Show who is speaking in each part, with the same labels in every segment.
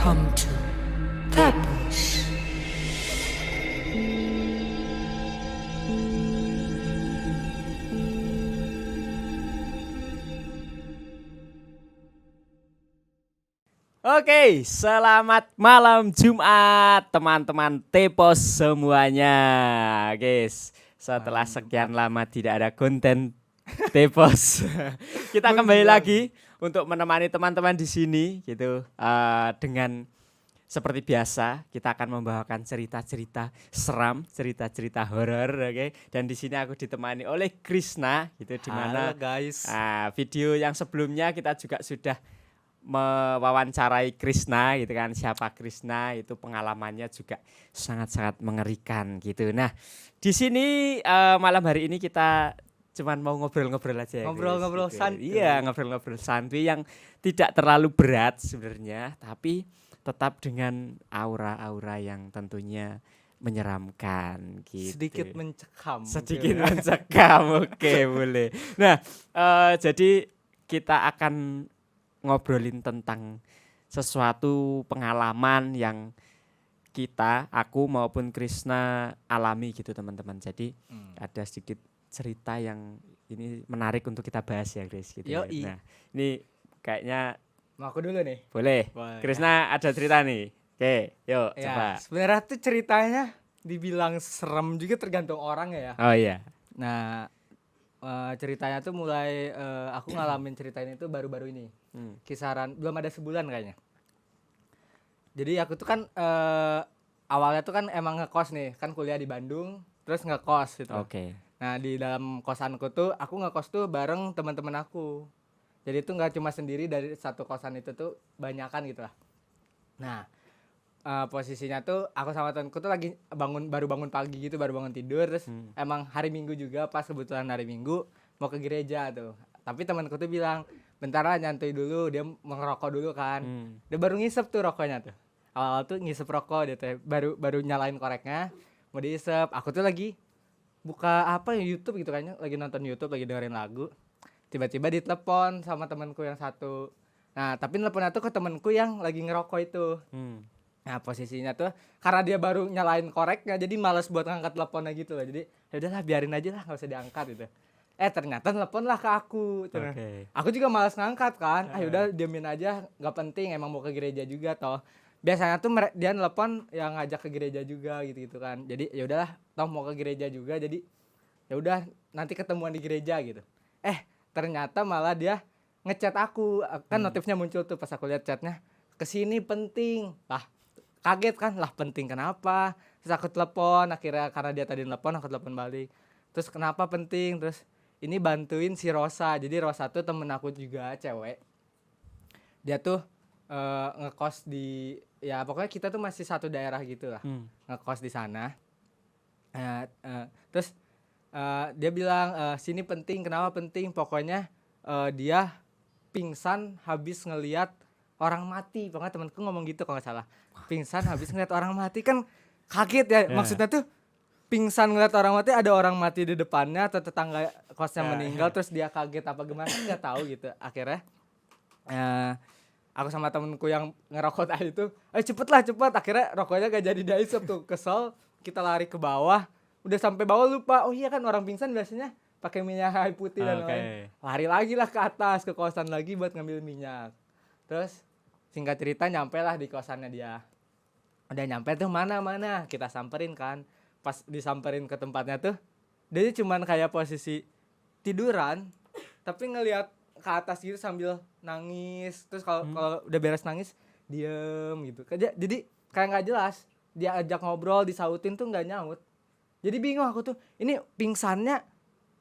Speaker 1: Welcome to Tapos.
Speaker 2: Oke, selamat malam Jumat teman-teman Tepos semuanya, guys. Setelah sekian lama tidak ada konten Tepos, kita kembali lagi untuk menemani teman-teman di sini, gitu. Dengan seperti biasa, kita akan membawakan cerita-cerita seram, cerita-cerita horor, oke. Dan di sini aku ditemani oleh Krishna, gitu. Di mana
Speaker 3: Halo guys.
Speaker 2: video yang sebelumnya kita juga sudah mewawancarai Krishna, gitu kan. Siapa Krishna, itu pengalamannya juga sangat-sangat mengerikan, gitu. Nah, di sini malam hari ini kita cuman mau ngobrol-ngobrol aja ya,
Speaker 3: Ngobrol-ngobrol
Speaker 2: gitu.
Speaker 3: santuy.
Speaker 2: Iya, ngobrol-ngobrol santuy yang tidak terlalu berat sebenarnya, tapi tetap dengan aura-aura yang tentunya menyeramkan, gitu.
Speaker 3: Sedikit mencekam.
Speaker 2: Sedikit mencekam, oke, boleh. Nah, jadi kita akan ngobrolin tentang sesuatu pengalaman yang aku maupun Krishna alami, gitu teman-teman. Jadi ada sedikit cerita yang ini menarik untuk kita bahas ya, Chris, gitu ya.
Speaker 3: Yoi.
Speaker 2: Nah, ini kayaknya
Speaker 3: Mau aku dulu nih.
Speaker 2: boleh.
Speaker 3: Boleh.
Speaker 2: Krishna ada cerita nih. Oke, yuk coba.
Speaker 3: Ya, sebenarnya tuh ceritanya dibilang serem juga tergantung orang ya.
Speaker 2: Oh iya.
Speaker 3: Nah, ceritanya tuh mulai aku ngalamin cerita ini tuh baru-baru ini. Kisaran belum ada sebulan kayaknya. Jadi aku tuh kan awalnya tuh kan emang ngekos nih, kan kuliah di Bandung, terus ngekos gitu.
Speaker 2: Oke.
Speaker 3: Nah, di dalam kosanku tuh aku ngekos tuh bareng teman-teman aku. Jadi itu nggak cuma sendiri, dari satu kosan itu tuh banyakan gitu lah. Nah, posisinya tuh aku sama temanku tuh lagi baru bangun pagi gitu, baru bangun tidur, terus emang hari Minggu juga, pas kebetulan hari Minggu mau ke gereja tuh. Tapi temanku tuh bilang, bentar lah nyantai dulu, dia mau ngerokok dulu kan. Dia baru ngisep tuh rokoknya tuh. Awal-awal tuh ngisep rokok dia tuh, baru nyalain koreknya, mau diisep. Aku tuh lagi buka apa ya, YouTube gitu kayaknya, lagi nonton YouTube, lagi dengerin lagu. Tiba-tiba ditelepon sama temanku yang satu. Nah, tapi teleponnya tuh ke temanku yang lagi ngerokok itu. Nah, posisinya tuh karena dia baru nyalain koreknya, jadi malas buat ngangkat teleponnya gitu loh. Jadi ya udahlah, biarin aja lah, enggak usah diangkat gitu. Ternyata telepon lah ke aku.
Speaker 2: Oke.
Speaker 3: Aku juga malas ngangkat kan. Udah diamin aja, enggak penting, emang mau ke gereja juga toh. Biasanya tuh dia nelpon yang ngajak ke gereja juga gitu kan. Jadi ya udahlah, toh mau ke gereja juga, jadi ya udah nanti ketemuan di gereja gitu. Ternyata malah dia ngechat aku, kan notifnya muncul tuh pas aku lihat chatnya, kesini penting. Lah, kaget kan, lah penting kenapa? Terus aku telepon, akhirnya karena dia tadi telepon, aku telepon balik. Terus kenapa penting? Terus ini bantuin si Rosa. Jadi Rosa tuh temen aku juga, cewek. Dia tuh ngekos di, ya pokoknya kita tuh masih satu daerah gitu lah, ngekos di sana. Terus dia bilang, sini penting, kenapa penting? Pokoknya dia pingsan habis ngelihat orang mati. Pokoknya temanku ngomong gitu kalau nggak salah. Pingsan habis ngelihat orang mati, kan kaget ya. Maksudnya tuh pingsan ngeliat orang mati, ada orang mati di depannya atau tetangga kosnya meninggal, terus dia kaget apa gimana, nggak tahu gitu. Akhirnya aku sama temenku yang ngerokok tadi itu, cepet. Akhirnya rokoknya gak jadi diisep tuh, kesel. Kita lari ke bawah, udah sampai bawah lupa, oh iya kan orang pingsan biasanya pakai minyak kayu putih dan lain. Lari lagi lah ke atas, ke kosan lagi buat ngambil minyak. Terus singkat cerita nyampe lah di kosannya dia. Udah nyampe tuh, mana kita samperin kan. Pas disamperin ke tempatnya tuh, dia cuman kayak posisi tiduran tapi ngelihat ke atas gitu sambil nangis. Terus kalau udah beres nangis diem gitu. Jadi kayak nggak jelas. Dia ajak ngobrol, disautin tuh nggak nyaut. Jadi bingung aku tuh, ini pingsannya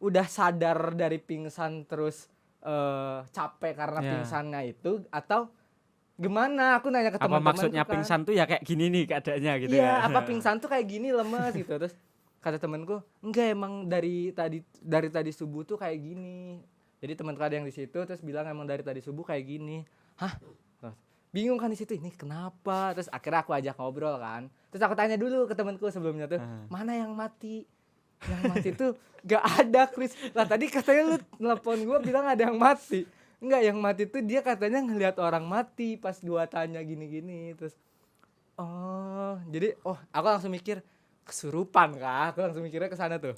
Speaker 3: udah sadar dari pingsan terus capek karena pingsannya itu, atau gimana? Aku nanya ke teman-teman.
Speaker 2: Apa maksudnya
Speaker 3: kan,
Speaker 2: pingsan tuh ya kayak gini nih keadaannya gitu ya?
Speaker 3: iya, apa pingsan tuh kayak gini, lemes gitu. Terus kata temanku, enggak, emang dari tadi subuh tuh kayak gini. Jadi temanku ada yang di situ, terus bilang emang dari tadi subuh kayak gini. Hah? Bingung kan di situ, ini kenapa? Terus akhirnya aku ajak ngobrol kan. Terus aku tanya dulu ke temanku sebelumnya tuh, mana yang mati? Yang mati tuh gak ada, Chris. Lah tadi katanya lu nelpon gue bilang ada yang mati. Enggak, yang mati tuh dia katanya ngelihat orang mati pas gua tanya gini-gini. Terus jadi aku langsung mikir kesurupan kah? Aku langsung mikirnya ke sana tuh.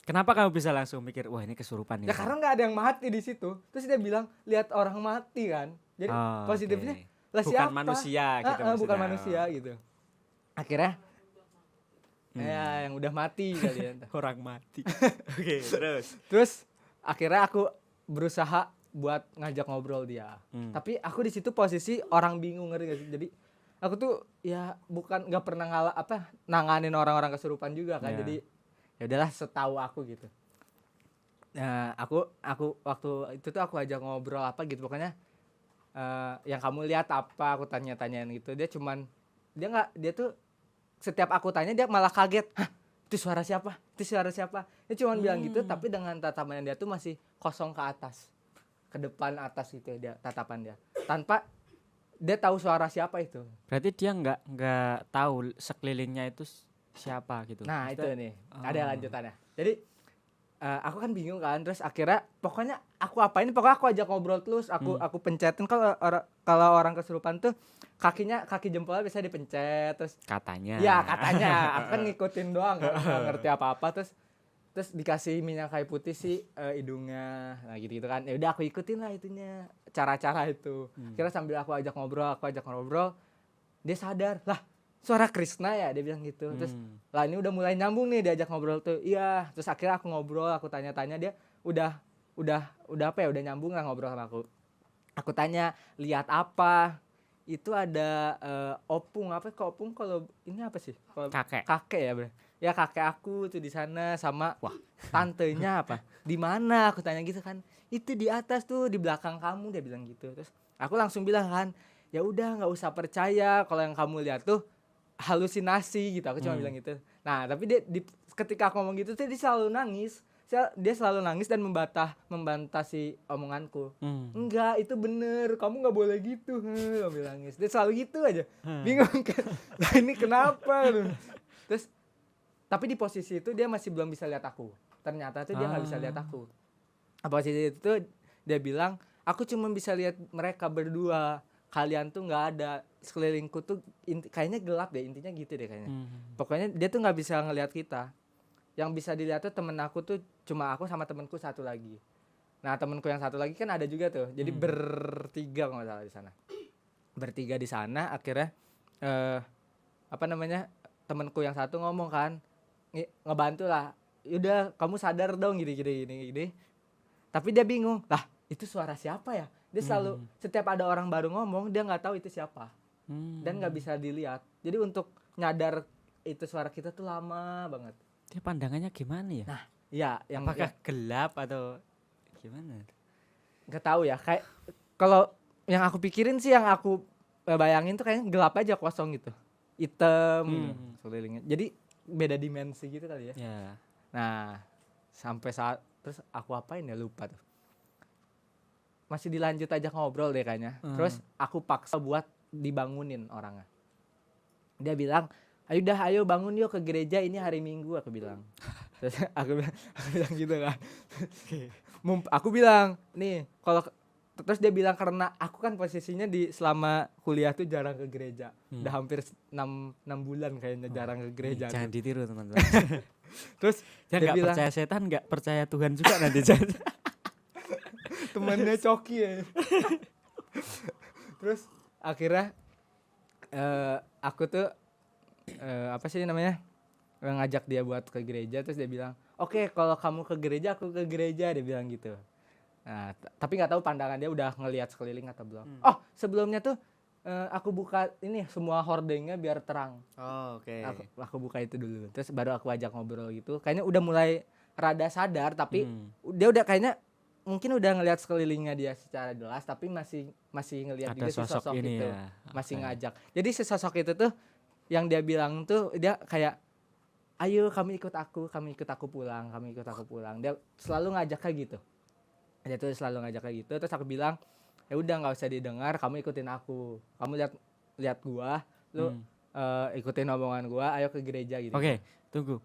Speaker 2: Kenapa kamu bisa langsung mikir wah ini kesurupan
Speaker 3: Ya
Speaker 2: nih?
Speaker 3: karena nggak ada yang mati di situ. Terus dia bilang lihat orang mati kan. Jadi
Speaker 2: Oh,
Speaker 3: positifnya
Speaker 2: oke.
Speaker 3: lah
Speaker 2: Bukan
Speaker 3: siapa?
Speaker 2: manusia gitu
Speaker 3: Bukan
Speaker 2: maksudnya.
Speaker 3: manusia gitu. Akhirnya
Speaker 2: Hmm.
Speaker 3: ya yang udah mati kali ya.
Speaker 2: Orang mati. Oke, terus.
Speaker 3: Terus akhirnya aku berusaha buat ngajak ngobrol dia.
Speaker 2: Hmm.
Speaker 3: Tapi aku di situ posisi orang bingung, ngerti gak sih? Jadi aku tuh ya bukan nggak pernah nanganin orang-orang kesurupan juga kan.
Speaker 2: Yeah.
Speaker 3: Jadi ya udahlah setahu aku gitu. Nah, aku waktu itu tuh aku ajak ngobrol apa gitu pokoknya yang kamu lihat apa aku tanya-tanyain gitu. Dia tuh setiap aku tanya dia malah kaget. Hah, itu suara siapa? Itu suara siapa? Dia cuman bilang gitu tapi dengan tatapan dia tuh masih kosong ke atas. Ke depan atas gitu ya dia tatapan dia. Tanpa dia tahu suara siapa itu.
Speaker 2: Berarti dia nggak tahu sekelilingnya itu siapa gitu.
Speaker 3: Nah, itu
Speaker 2: Maksudnya-
Speaker 3: nih. Ada lanjutannya. Jadi aku kan bingung kan, terus akhirnya pokoknya pokoknya aku ajak ngobrol terus, aku pencetin kalau orang kesurupan tuh kaki jempolnya bisa dipencet terus
Speaker 2: katanya.
Speaker 3: ya katanya aku kan ngikutin doang kan, nggak ngerti apa-apa terus dikasih minyak kayu putih sih hidungnya, nah gitu kan. Ya udah aku ikutin lah itunya, cara-cara itu. Kira sambil aku ajak ngobrol, dia sadar, lah suara Krishna ya, dia bilang gitu. Terus lah ini udah mulai nyambung nih diajak ngobrol tuh. Iya, terus akhirnya aku ngobrol, aku tanya-tanya, dia udah apa ya, udah nyambung lah ngobrol sama aku. Aku tanya, lihat apa? Itu ada opung, apa kok opung kalau ini apa sih? Kalau kakek ya, Bre. Ya kakek aku tuh di sana sama tantenya apa? Di mana? Aku tanya gitu kan. Itu di atas tuh, di belakang kamu, dia bilang gitu. Terus aku langsung bilang kan, ya udah nggak usah percaya kalau yang kamu lihat tuh halusinasi gitu. Aku cuma bilang gitu. Nah, tapi ketika aku ngomong gitu tuh dia selalu nangis. Dia selalu nangis dan membantah si omonganku. Enggak, itu bener, kamu nggak boleh gitu. Aku bilang nangis. Dia selalu gitu aja. Bingung kan. Nah, ini kenapa? Terus tapi di posisi itu dia masih belum bisa lihat aku. Ternyata tuh dia nggak bisa lihat aku. Posisi itu dia bilang, aku cuma bisa lihat mereka berdua. Kalian tuh nggak ada, sekelilingku tuh kayaknya gelap deh, intinya gitu deh kayaknya. Pokoknya dia tuh nggak bisa ngelihat kita. Yang bisa dilihat tuh temen aku tuh cuma aku sama temenku satu lagi. Nah, temenku yang satu lagi kan ada juga tuh. Jadi bertiga kalau nggak salah di sana. Bertiga di sana akhirnya temenku yang satu ngomong kan, ngebantu lah. Udah kamu sadar dong gini. Tapi dia bingung. Lah, itu suara siapa ya? Dia selalu setiap ada orang baru ngomong dia nggak tahu itu siapa. Dan nggak bisa dilihat. Jadi untuk nyadar itu suara kita tuh lama banget.
Speaker 2: Dia pandangannya gimana ya?
Speaker 3: Nah, ya yang
Speaker 2: apakah gelap atau gimana?
Speaker 3: nggak tahu ya, kayak kalau yang aku pikirin sih, yang aku bayangin tuh kayaknya gelap aja, kosong gitu, hitam gitu sekelilingnya. Jadi beda dimensi gitu kali ya. Nah, sampai saat terus aku apain ya, lupa tuh. Masih dilanjut aja ngobrol deh kayaknya. Terus aku paksa buat dibangunin orangnya. Dia bilang, ayo bangun yuk ke gereja, ini hari Minggu, aku bilang. Terus aku bilang gitu kan. Aku bilang, nih, terus dia bilang karena aku kan posisinya selama kuliah tuh jarang ke gereja. Udah hampir 6 bulan kayaknya jarang ke gereja.
Speaker 2: Jangan ditiru teman-teman.
Speaker 3: Terus
Speaker 2: dia bilang, percaya setan, nggak percaya Tuhan juga nanti.
Speaker 3: Temannya Coki ya. Terus akhirnya aku tuh apa sih namanya, ngajak dia buat ke gereja. Terus dia bilang, oke, kalau kamu ke gereja aku ke gereja, dia bilang gitu. Nah, tapi nggak tahu pandangan dia udah ngelihat sekeliling atau belum. Sebelumnya tuh aku buka ini semua hordengnya biar terang.
Speaker 2: Oke.
Speaker 3: Aku buka itu dulu. Terus baru aku ajak ngobrol gitu. Kayaknya udah mulai rada sadar, tapi dia udah kayaknya mungkin udah ngelihat sekelilingnya dia secara jelas, tapi masih ngelihat juga si sosok itu ya. Masih ngajak. Jadi si sosok itu tuh yang dia bilang tuh, dia kayak, ayo kamu ikut aku pulang. Dia selalu ngajak kayak gitu. Dia tuh selalu ngajak kayak gitu. Terus aku bilang, ya udah nggak usah didengar, kamu ikutin aku. Kamu lihat gua, lu ikutin omongan gua, ayo ke gereja gitu.
Speaker 2: Oke, tunggu.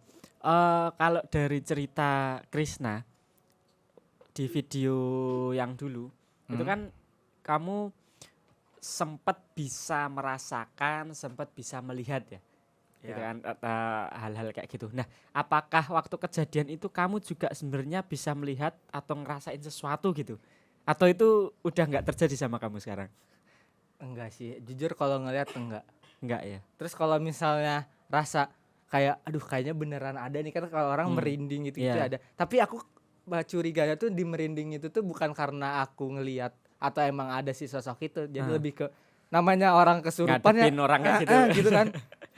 Speaker 2: Kalau dari cerita Krishna di video yang dulu, itu kan kamu sempat bisa merasakan, sempat bisa melihat ya. Gitu kan hal-hal kayak gitu. Nah, apakah waktu kejadian itu kamu juga sebenarnya bisa melihat atau ngerasain sesuatu gitu? Atau itu udah nggak terjadi sama kamu sekarang?
Speaker 3: Enggak sih, jujur kalau ngelihat enggak.
Speaker 2: Enggak ya?
Speaker 3: Terus kalau misalnya rasa kayak aduh kayaknya beneran ada nih, kan kalau orang merinding gitu
Speaker 2: Iya.
Speaker 3: ada. Tapi aku curiganya tuh di merinding itu tuh bukan karena aku ngelihat atau emang ada si sosok itu. Jadi lebih ke namanya orang kesurupan ya.
Speaker 2: Ngadepin orang kayak gitu.
Speaker 3: Gitu kan.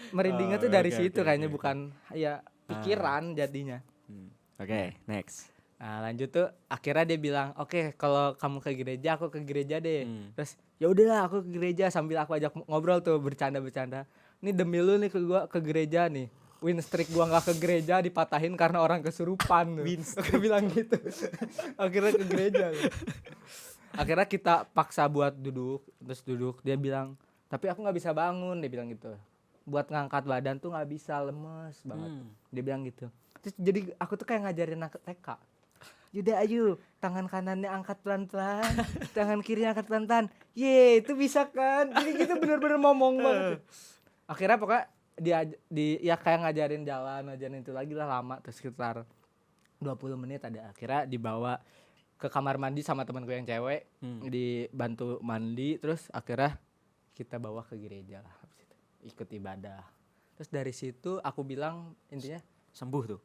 Speaker 3: Merindingnya tuh dari
Speaker 2: Oke,
Speaker 3: situ
Speaker 2: oke,
Speaker 3: kayaknya,
Speaker 2: oke.
Speaker 3: bukan ya pikiran jadinya.
Speaker 2: Oke, next.
Speaker 3: Nah, lanjut tuh akhirnya dia bilang, "Oke, kalau kamu ke gereja, aku ke gereja deh."
Speaker 2: Hmm.
Speaker 3: Terus ya udahlah aku ke gereja, sambil aku ajak ngobrol tuh, bercanda-bercanda. "Nih demi lu nih gua ke gereja nih. Win streak gua nggak ke gereja dipatahin karena orang kesurupan." Aku bilang gitu. Akhirnya ke gereja. Akhirnya kita paksa buat duduk, terus duduk. Dia bilang, "Tapi aku nggak bisa bangun." Dia bilang gitu. "Buat ngangkat badan tuh nggak bisa, lemes banget." Dia bilang gitu. Terus jadi aku tuh kayak ngajarin anak TK. "Yaudah ayo, tangan kanannya angkat pelan-pelan, tangan kirinya angkat pelan-pelan. Ye, itu bisa kan?" Jadi gitu bener-bener ngomong banget. Akhirnya pokoknya dia kayak ngajarin itu lagi lah, lama, terus sekitar 20 menit ada. Akhirnya dibawa ke kamar mandi sama temanku yang cewek, dibantu mandi, terus akhirnya kita bawa ke gereja lah, habis itu ikut ibadah. Terus dari situ aku bilang intinya
Speaker 2: Sembuh tuh.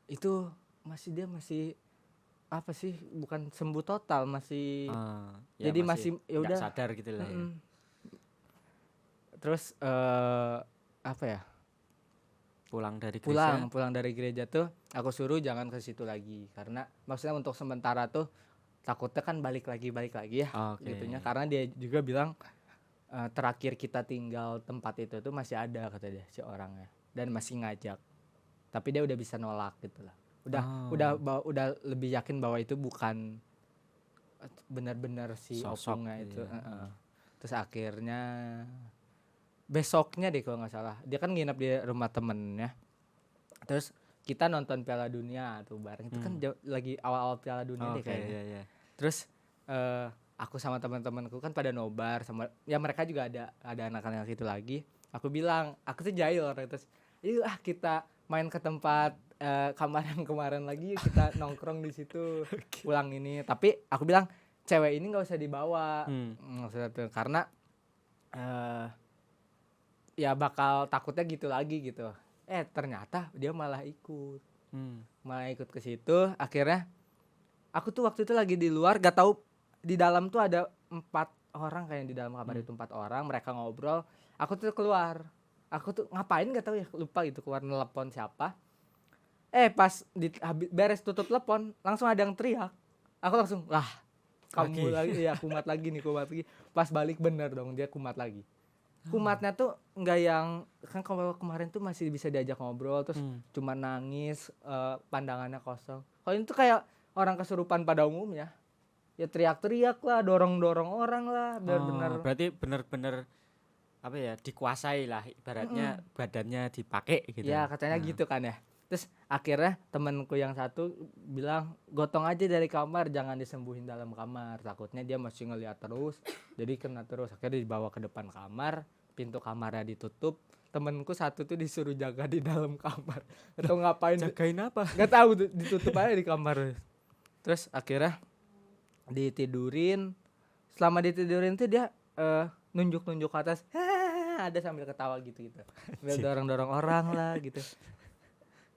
Speaker 3: itu dia masih apa sih, bukan sembuh total, masih jadi masih ya
Speaker 2: nggak
Speaker 3: udah
Speaker 2: sadar gitu lah ya.
Speaker 3: Terus apa ya,
Speaker 2: Pulang dari gereja.
Speaker 3: pulang dari gereja tuh aku suruh jangan ke situ lagi, karena maksudnya untuk sementara tuh takutnya kan balik lagi ya.
Speaker 2: Oke.
Speaker 3: Gitunya, karena dia juga bilang terakhir kita tinggal tempat itu tuh masih ada, kata dia, si orangnya, dan masih ngajak, tapi dia udah bisa nolak gitu lah. Udah lebih yakin bahwa itu bukan benar-benar si
Speaker 2: Sosok
Speaker 3: opungnya
Speaker 2: gitu
Speaker 3: itu.
Speaker 2: ya.
Speaker 3: Terus akhirnya besoknya deh kalau nggak salah, dia kan nginep di rumah temennya. Terus kita nonton Piala Dunia tuh bareng. Itu kan lagi awal-awal Piala Dunia deh
Speaker 2: Oke,
Speaker 3: kayaknya.
Speaker 2: iya.
Speaker 3: Terus aku sama teman-temanku kan pada nobar, sama ya mereka juga ada anak-anak itu lagi. Aku bilang, aku tuh jahil, terus yuk kita main ke tempat kamar yang kemarin lagi, yuk kita nongkrong di situ. Pulang ini, tapi aku bilang cewek ini nggak usah dibawa, nggak usah tuh, karena ya bakal takutnya gitu lagi gitu. Ternyata dia malah ikut ke situ. Akhirnya aku tuh waktu itu lagi di luar, gak tahu di dalam tuh ada 4 orang, kayak di dalam kamar itu 4 orang, mereka ngobrol. Aku tuh keluar, aku tuh ngapain gak tahu ya, lupa gitu, keluar nelpon siapa. Pas beres tutup telepon langsung ada yang teriak. Aku langsung lah, kamu lagi ya, kumat lagi. Pas balik bener dong, dia kumat lagi. Kumatnya tuh nggak yang kan, kalau kemarin tuh masih bisa diajak ngobrol, terus cuma nangis, pandangannya kosong. Kalau ini tuh kayak orang kesurupan pada umumnya, ya teriak-teriak lah, dorong-dorong orang lah, benar-benar.
Speaker 2: Berarti benar-benar apa ya, dikuasai lah ibaratnya, badannya dipakai gitu.
Speaker 3: Ya katanya gitu kan ya. Terus akhirnya temanku yang satu bilang, gotong aja dari kamar, jangan disembuhin dalam kamar, takutnya dia masih ngeliat terus, jadi kena terus. Akhirnya dibawa ke depan kamar, pintu kamarnya ditutup. Temenku satu tuh disuruh jaga di dalam kamar, atau ngapain,
Speaker 2: Jagain apa?
Speaker 3: nggak tahu, ditutup aja di kamar. Terus akhirnya ditidurin. Selama ditidurin tuh dia nunjuk-nunjuk ke atas, ada sambil ketawa gitu, sambil dorong-dorong orang lah gitu.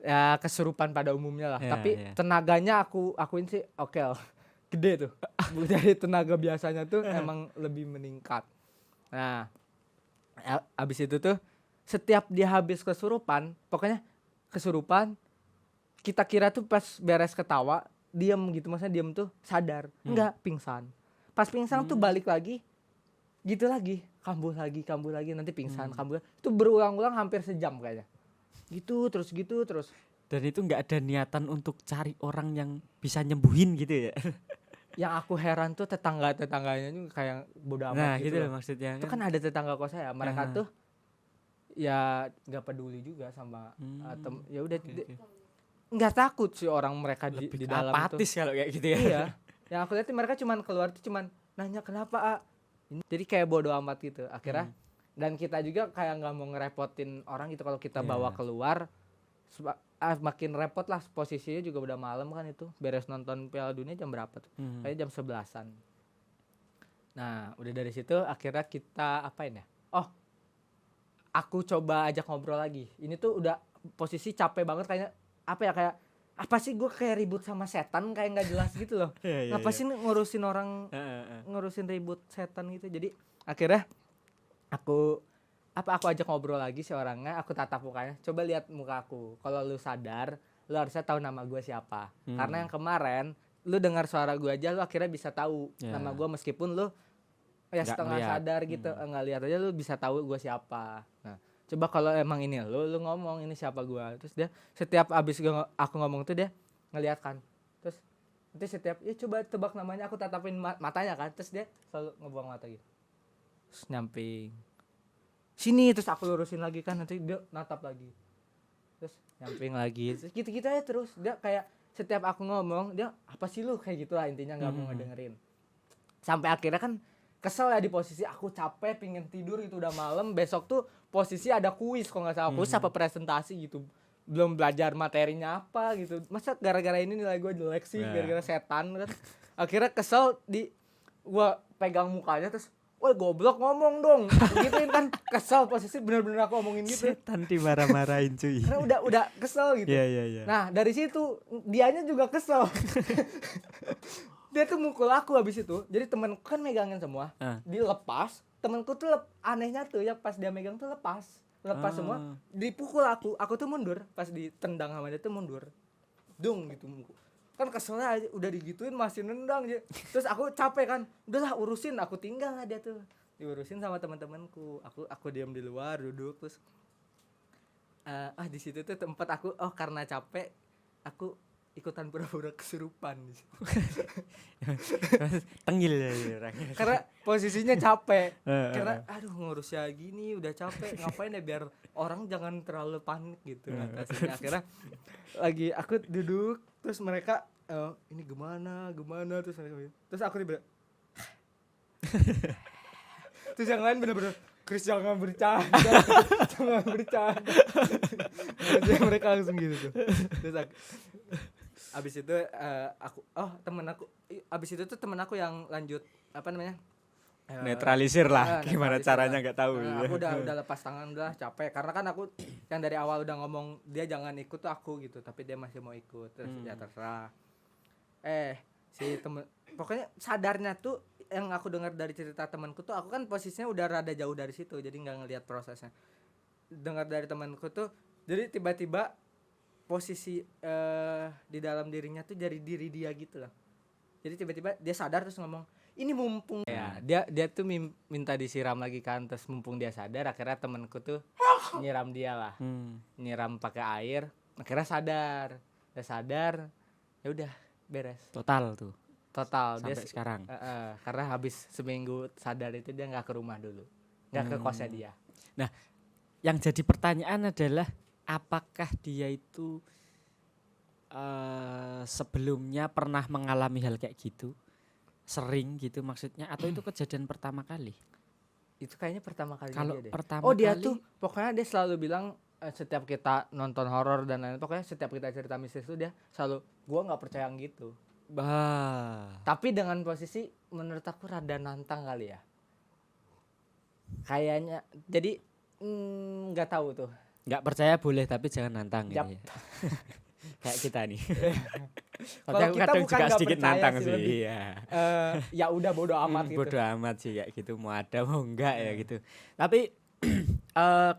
Speaker 3: Ya kesurupan pada umumnya lah,
Speaker 2: Ya,
Speaker 3: tapi
Speaker 2: ya.
Speaker 3: tenaganya akuin sih oke lah, gede tuh. Dari tenaga biasanya tuh emang lebih meningkat. Nah, abis itu tuh setiap dia habis kesurupan, pokoknya kesurupan, kita kira tuh pas beres ketawa diem gitu, maksudnya diem tuh sadar, enggak, pingsan. Pas pingsan tuh balik lagi gitu lagi, kambuh lagi, nanti pingsan, kambuh. Itu berulang-ulang hampir sejam kayaknya. Gitu terus.
Speaker 2: Dan itu nggak ada niatan untuk cari orang yang bisa nyembuhin gitu ya?
Speaker 3: Yang aku heran tuh tetangganya juga kayak bodo amat
Speaker 2: Nah
Speaker 3: gitu
Speaker 2: gitu
Speaker 3: loh.
Speaker 2: loh maksudnya
Speaker 3: Itu kan ada tetangga kos saya, mereka tuh ya nggak peduli juga sama ya udah, nggak takut sih orang mereka di dalam itu.
Speaker 2: apatis kalau kayak gitu ya.
Speaker 3: Iya, yang aku lihat mereka cuman keluar tuh cuman nanya kenapa A? Jadi kayak bodo amat gitu akhirnya. Dan kita juga kayak nggak mau ngerepotin orang gitu kalau kita bawa keluar. Makin repot lah, posisinya juga udah malam kan itu. Beres nonton Piala Dunia jam berapa tuh? Kayaknya jam 11-an. Nah udah dari situ akhirnya kita apain ya? Oh, aku coba ajak ngobrol lagi. Ini tuh udah posisi capek banget kayaknya. Apa ya, kayak apa sih gue kayak ribut sama setan, kayak nggak jelas gitu loh. Ngapa sih ngurusin orang, ngurusin ribut setan gitu. Jadi akhirnya aku ajak ngobrol lagi si orangnya, aku tatap mukanya, coba lihat muka aku, kalau lu sadar lu harusnya tahu nama gue siapa. Karena yang kemarin lu dengar suara gue aja lu akhirnya bisa tahu nama gue meskipun lu ya setengah sadar gitu, nggak lihat aja lu bisa tahu gue siapa. Nah coba kalau emang ini lu ngomong ini siapa gue, terus dia setiap abis aku ngomong tuh dia ngeliat kan, terus nanti setiap coba tebak namanya, aku tatapin matanya kan, terus dia selalu ngebuang mata gitu, terus nyamping sini, terus aku lurusin lagi kan, nanti dia natap lagi, terus nyamping lagi, terus gitu-gitu aja terus. Dia kayak setiap aku ngomong dia apa sih lu, kayak gitulah intinya, nggak mau ngedengerin. Sampai akhirnya kan kesel ya, di posisi aku capek pingin tidur itu udah malam, besok tuh posisi ada kuis kalau nggak salah, kuis apa presentasi gitu, belum belajar materinya apa gitu, masa gara-gara ini nilai gue jelek sih, gara-gara setan kan. Akhirnya kesel, gua pegang mukanya terus, woi goblok ngomong dong, gituin kan. Kesel, posisi bener-bener aku ngomongin gitu,
Speaker 2: Setan dimarah-marahin cuy.
Speaker 3: karena udah kesel gitu. Nah dari situ dianya juga kesel. Dia tuh mukul aku habis itu. Jadi temanku kan megangin semua, dilepas. Temanku tuh anehnya tuh ya, pas dia megang tuh lepas semua, dipukul aku tuh mundur, pas ditendang sama dia tuh mundur, dung gitu. Kan keselnya aja, udah digituin masih nendang aja. Terus aku capek kan, udahlah urusin, aku tinggal lah dia tuh, diurusin sama teman-temanku. Aku diam di luar duduk, terus di situ tuh tempat aku, karena capek aku ikutan pura-pura kesurupan di situ.
Speaker 2: Tengil ya orangnya.
Speaker 3: Karena posisinya capek. Karena aduh ngurusnya gini udah capek, ngapain ya, biar orang jangan terlalu panik gitu. Akhirnya lagi aku duduk, terus mereka ini gimana terus mereka, terus aku tiba terus yang lain bener-bener, Chris jangan bercanda. Jadi mereka langsung gitu tuh. Terus abis itu temen aku yang lanjut
Speaker 2: Netralisir lah, gimana caranya nggak tahu.
Speaker 3: Aku udah lepas tangan, udah capek, karena kan aku yang dari awal udah ngomong dia jangan ikut tuh aku gitu, tapi dia masih mau ikut. Terus ya terserah. Si temen, pokoknya sadarnya tuh yang aku dengar dari cerita temanku tuh, aku kan posisinya udah rada jauh dari situ, jadi nggak ngelihat prosesnya. Dengar dari temanku tuh, jadi tiba-tiba posisi di dalam dirinya tuh jadi diri dia gitu lah. Jadi tiba-tiba dia sadar terus ngomong, ini mumpung ya, dia tuh minta disiram lagi kan. Terus mumpung dia sadar, akhirnya temanku tuh nyiram dia lah, nyiram pakai air, akhirnya sadar. Udah sadar, ya udah beres
Speaker 2: Total
Speaker 3: sampai
Speaker 2: dia sekarang.
Speaker 3: Karena habis seminggu sadar itu dia nggak ke rumah dulu, nggak ke kosnya dia.
Speaker 2: Nah, yang jadi pertanyaan adalah apakah dia itu sebelumnya pernah mengalami hal kayak gitu, sering gitu maksudnya, atau itu kejadian pertama kali?
Speaker 3: Itu kayaknya pertama kali
Speaker 2: Kalau
Speaker 3: dia deh.
Speaker 2: pertama
Speaker 3: dia
Speaker 2: kali,
Speaker 3: tuh pokoknya dia selalu bilang setiap kita nonton horor dan lain, pokoknya setiap kita cerita mistis tuh dia selalu, gua nggak percaya gitu. Tapi dengan posisi menurut aku rada nantang kali ya, kayaknya. Jadi nggak tahu tuh.
Speaker 2: nggak percaya boleh tapi jangan nantang gitu ya. Kayak kita nih.
Speaker 3: Kalau kita
Speaker 2: kadang
Speaker 3: bukan
Speaker 2: juga
Speaker 3: nggak
Speaker 2: sedikit
Speaker 3: percaya
Speaker 2: nantang
Speaker 3: sih,
Speaker 2: sih.
Speaker 3: lebih,
Speaker 2: Iya.
Speaker 3: Ya udah bodo amat gitu.
Speaker 2: Bodo amat sih kayak gitu, mau ada mau enggak ya gitu. Tapi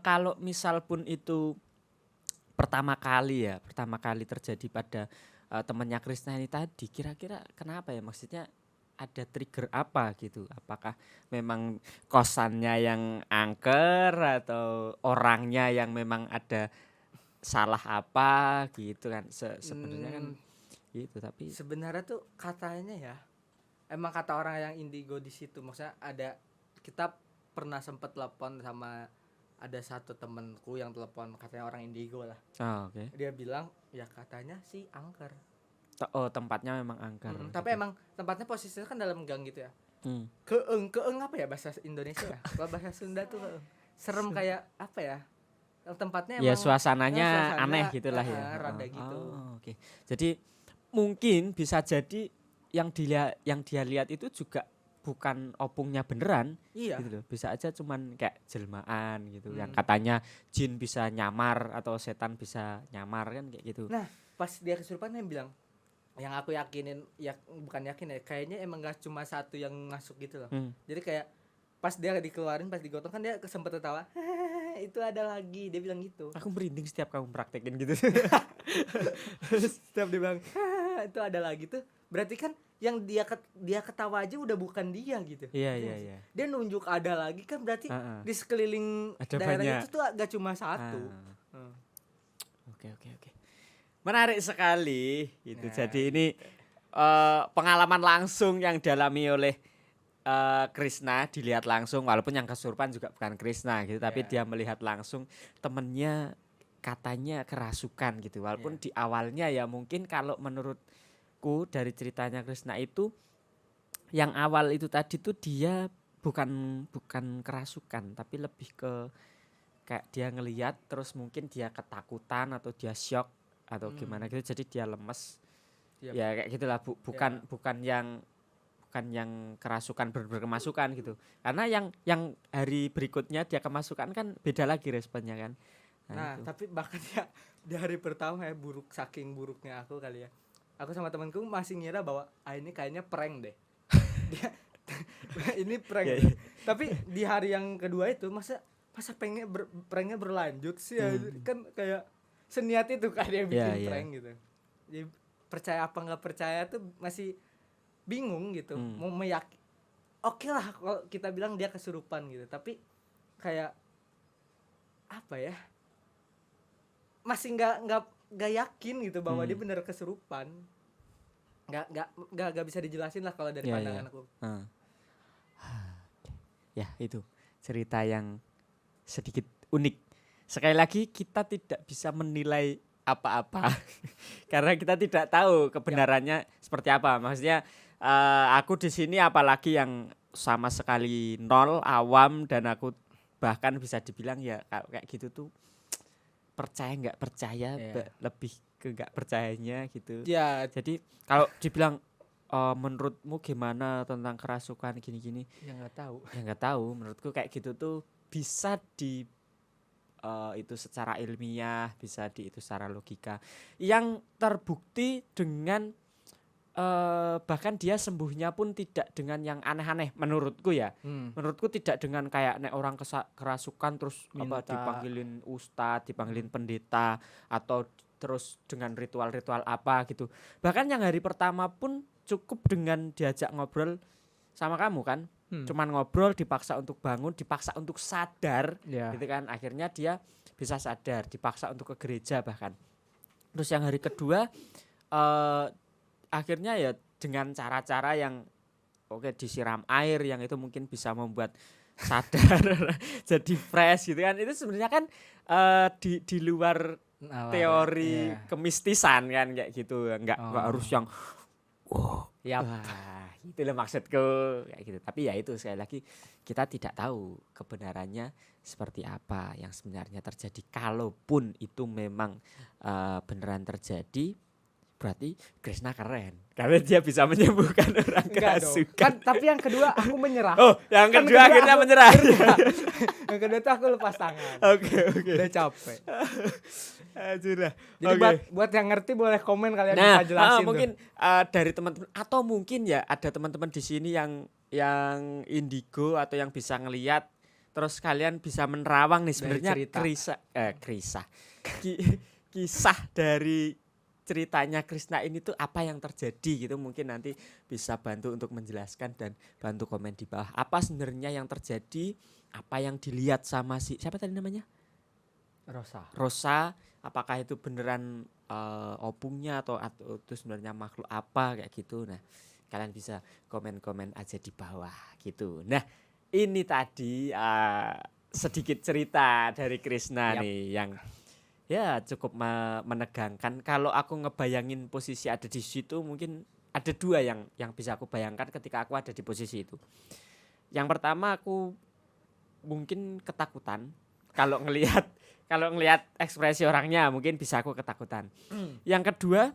Speaker 2: kalau misal pun itu pertama kali terjadi pada temannya Krisna ini tadi, kira-kira kenapa ya, maksudnya ada trigger apa gitu? Apakah memang kosannya yang angker atau orangnya yang memang ada salah apa gitu kan? Sebenarnya kan gitu, tapi
Speaker 3: sebenarnya tuh katanya ya, emang kata orang yang indigo di situ, maksudnya kita pernah sempet telepon sama ada satu temenku yang telepon, katanya orang indigo lah.
Speaker 2: oke.
Speaker 3: Dia bilang ya katanya sih angker.
Speaker 2: Oh, tempatnya memang angker.
Speaker 3: Tapi emang tempatnya posisinya kan dalam gang gitu ya. keeng apa ya bahasa Indonesia ya? Kalau bahasa Sunda tuh keeng. Serem kayak apa ya? Tempatnya
Speaker 2: Ya
Speaker 3: emang
Speaker 2: suasananya
Speaker 3: suasana,
Speaker 2: aneh gitulah ya.
Speaker 3: rada gitu.
Speaker 2: Oke. Jadi mungkin bisa jadi yang dia lihat itu juga bukan opungnya beneran
Speaker 3: Iya.
Speaker 2: gitu loh. Bisa aja cuman kayak jelmaan gitu. Yang katanya jin bisa nyamar atau setan bisa nyamar kan kayak gitu.
Speaker 3: Nah, pas dia kesurupan dia bilang, yang aku yakinin ya bukan yakin ya, kayaknya emang gak cuma satu yang masuk gitu loh. Jadi kayak pas dia dikeluarin, pas digotong kan dia sempet tertawa. Itu ada lagi, dia bilang gitu.
Speaker 2: Aku merinding setiap kamu praktekin gitu.
Speaker 3: Setiap dia bilang itu ada lagi tuh, berarti kan yang dia ketawa aja udah bukan dia gitu.
Speaker 2: Iya.
Speaker 3: Dia nunjuk ada lagi kan, berarti di sekeliling
Speaker 2: Ada
Speaker 3: daerah
Speaker 2: banyak.
Speaker 3: itu tuh gak cuma satu.
Speaker 2: Oke. Menarik sekali gitu.
Speaker 3: Nah,
Speaker 2: Jadi ini pengalaman langsung yang dialami oleh Krishna, dilihat langsung walaupun yang kesurupan juga bukan Krishna gitu, tapi dia melihat langsung temennya katanya kerasukan gitu. Walaupun di awalnya ya mungkin kalau menurutku dari ceritanya Krishna itu yang awal itu tadi tuh dia bukan kerasukan tapi lebih ke kayak dia ngelihat terus mungkin dia ketakutan atau dia shock atau gimana gitu, jadi dia lemes. Ya kayak gitulah, bukan yang kerasukan berkemasukan gitu. Karena yang hari berikutnya dia kemasukan kan beda lagi responnya kan.
Speaker 3: Nah tapi bahkan ya di hari pertama ya, saking buruknya aku kali ya, aku sama temanku masih ngira bahwa ini kayaknya prank deh. Dia ini prank. Tapi di hari yang kedua itu masa pranknya berlanjut sih ya. Kan kayak seniat itu kan dia bikin prank gitu. Jadi percaya apa nggak percaya tuh masih bingung gitu. Mau meyakin, oke lah kalau kita bilang dia kesurupan gitu, tapi kayak apa ya, masih nggak yakin gitu bahwa dia benar kesurupan. Nggak bisa dijelasin lah kalau dari pandangan aku.
Speaker 2: Ya itu cerita yang sedikit unik. Sekali lagi kita tidak bisa menilai apa-apa karena kita tidak tahu kebenarannya seperti apa. Maksudnya aku di sini apalagi yang sama sekali nol, awam, dan aku bahkan bisa dibilang ya kayak gitu tuh percaya nggak percaya, lebih ke nggak percayanya gitu. Jadi kalau dibilang menurutmu gimana tentang kerasukan gini-gini,
Speaker 3: Ya nggak
Speaker 2: tahu. Menurutku kayak gitu tuh bisa itu secara ilmiah, bisa itu secara logika yang terbukti dengan bahkan dia sembuhnya pun tidak dengan yang aneh-aneh menurutku ya. Menurutku tidak dengan kayak nek orang kerasukan terus dipanggilin ustadz, dipanggilin pendeta, atau terus dengan ritual-ritual apa gitu. Bahkan yang hari pertama pun cukup dengan diajak ngobrol sama kamu kan. Cuman ngobrol, dipaksa untuk bangun, dipaksa untuk sadar gitu kan. Akhirnya dia bisa sadar, dipaksa untuk ke gereja bahkan. Terus yang hari kedua akhirnya ya dengan cara-cara yang disiram air yang itu mungkin bisa membuat sadar jadi fresh gitu kan. Itu sebenarnya kan di luar teori kemistisan kan kayak gitu. Enggak harus yang itu loh maksudku kayak gitu. Tapi ya itu sekali lagi kita tidak tahu kebenarannya seperti apa yang sebenarnya terjadi. Kalaupun itu memang beneran terjadi, berarti Krishna keren karena dia bisa menyembuhkan orang kerasukan.
Speaker 3: Kan tapi yang kedua aku menyerah.
Speaker 2: Yang kedua akhirnya menyerah.
Speaker 3: Yang kedua tuh aku lepas tangan.
Speaker 2: Oke.
Speaker 3: Udah capek.
Speaker 2: Sudah.
Speaker 3: Jadi buat yang ngerti boleh komen kalian bisa jelasin.
Speaker 2: Mungkin dari teman-teman atau mungkin ya ada teman-teman di sini yang indigo atau yang bisa ngelihat, terus kalian bisa menerawang nih sebenarnya kisah dari ceritanya Krishna ini tuh apa yang terjadi gitu. Mungkin nanti bisa bantu untuk menjelaskan dan bantu komen di bawah apa sebenarnya yang terjadi, apa yang dilihat sama siapa tadi namanya? Rosa, apakah itu beneran opungnya atau itu sebenarnya makhluk apa kayak gitu. Nah, kalian bisa komen-komen aja di bawah gitu. Nah, ini tadi sedikit cerita dari Krishna nih yang ya cukup menegangkan. Kalau aku ngebayangin posisi ada di situ mungkin ada dua yang bisa aku bayangkan ketika aku ada di posisi itu. Yang pertama aku mungkin ketakutan kalau ngelihat ekspresi orangnya, mungkin bisa aku ketakutan. Yang kedua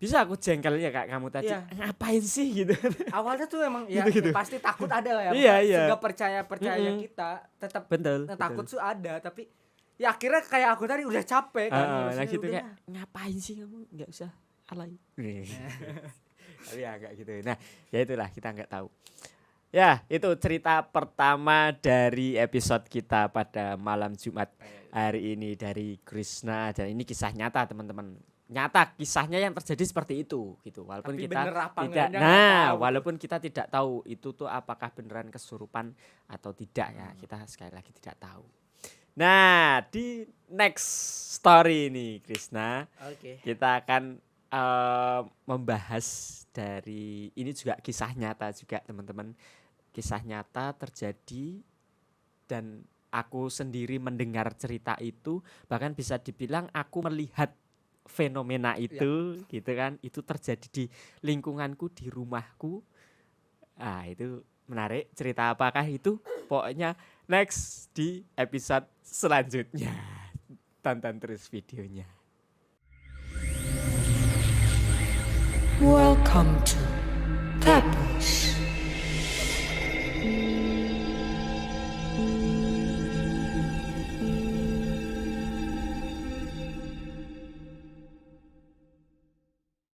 Speaker 2: bisa aku jengkel ya kayak kamu tadi.
Speaker 3: Iya.
Speaker 2: Ngapain sih gitu.
Speaker 3: Awalnya tuh emang ya
Speaker 2: Gitu-gitu.
Speaker 3: pasti takut ada lah ya.
Speaker 2: Iya, iya.
Speaker 3: Sehingga percaya kita tetap
Speaker 2: Betul.
Speaker 3: takut tuh ada, tapi ya akhirnya kayak aku tadi udah capek kan.
Speaker 2: Nah
Speaker 3: ngurusinnya,
Speaker 2: gitu
Speaker 3: udah
Speaker 2: kayak ngapain sih kamu, nggak usah alay. Tapi ya nggak gitu. Nah ya itulah, kita nggak tahu. Ya itu cerita pertama dari episode kita pada malam Jumat hari ini dari Krishna, dan ini kisah nyata teman-teman. Nyata kisahnya yang terjadi seperti itu gitu. Walaupun
Speaker 3: Tapi
Speaker 2: kita
Speaker 3: bener apa
Speaker 2: tidak,
Speaker 3: enggaknya nggak tahu.
Speaker 2: walaupun kita tidak tahu itu tuh apakah beneran kesurupan atau tidak ya, kita sekali lagi tidak tahu. Nah di next story ini Krishna,
Speaker 3: Oke.
Speaker 2: kita akan membahas dari ini juga kisah nyata juga teman-teman. Kisah nyata terjadi dan aku sendiri mendengar cerita itu, bahkan bisa dibilang aku melihat fenomena itu gitu kan, itu terjadi di lingkunganku, di rumahku. Ah itu menarik, cerita apakah itu? Pokoknya next di episode selanjutnya. Tonton terus videonya.
Speaker 1: Welcome to Tapos.